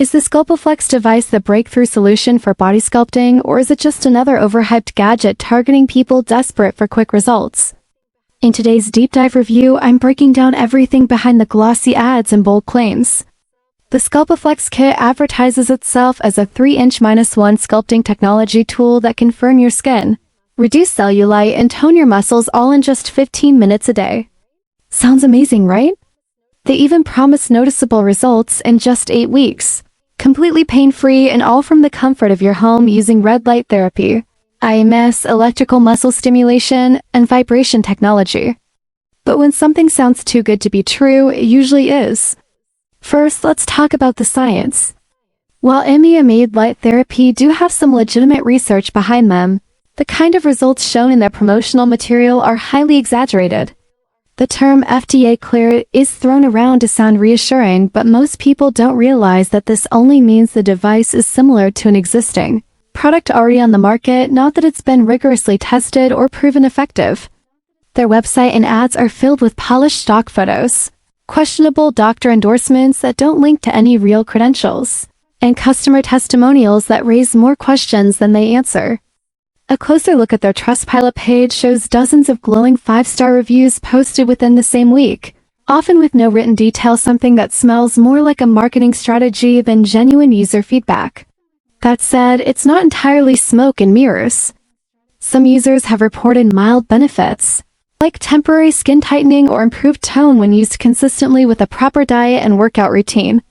Is the Sculpiflex device the breakthrough solution for body sculpting, or is it just another overhyped gadget targeting people desperate for quick results? In today's deep dive review, I'm breaking down everything behind the glossy ads and bold claims. The Sculpiflex kit advertises itself as a 3"-1" sculpting technology tool that can firm your skin, reduce cellulite, and tone your muscles all in just 15 minutes a day. Sounds amazing, right? They even promise noticeable results in just 8 weeks, completely pain-free and all from the comfort of your home using red light therapy, IMS, electrical muscle stimulation, and vibration technology. But when something sounds too good to be true, it usually is. First, let's talk about the science. While MEMA light therapy do have some legitimate research behind them, the kind of results shown in their promotional material are highly exaggerated. The term FDA cleared is thrown around to sound reassuring, but most people don't realize that this only means the device is similar to an existing product already on the market, not that it's been rigorously tested or proven effective. Their website and ads are filled with polished stock photos, questionable doctor endorsements that don't link to any real credentials, and customer testimonials that raise more questions than they answer. A closer look at their Trustpilot page shows dozens of glowing 5-star reviews posted within the same week, often with no written detail, something that smells more like a marketing strategy than genuine user feedback. That said, it's not entirely smoke and mirrors. Some users have reported mild benefits, like temporary skin tightening or improved tone when used consistently with a proper diet and workout routine.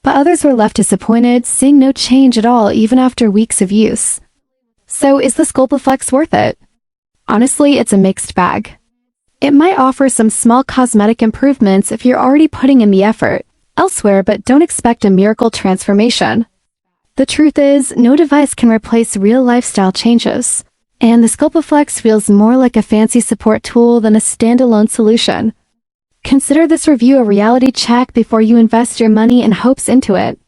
But others were left disappointed, seeing no change at all even after weeks of use. So is the Sculpiflex worth it? Honestly, it's a mixed bag. It might offer some small cosmetic improvements if you're already putting in the effort elsewhere, but don't expect a miracle transformation. The truth is, no device can replace real lifestyle changes, and the Sculpiflex feels more like a fancy support tool than a standalone solution. Consider this review a reality check before you invest your money and hopes into it.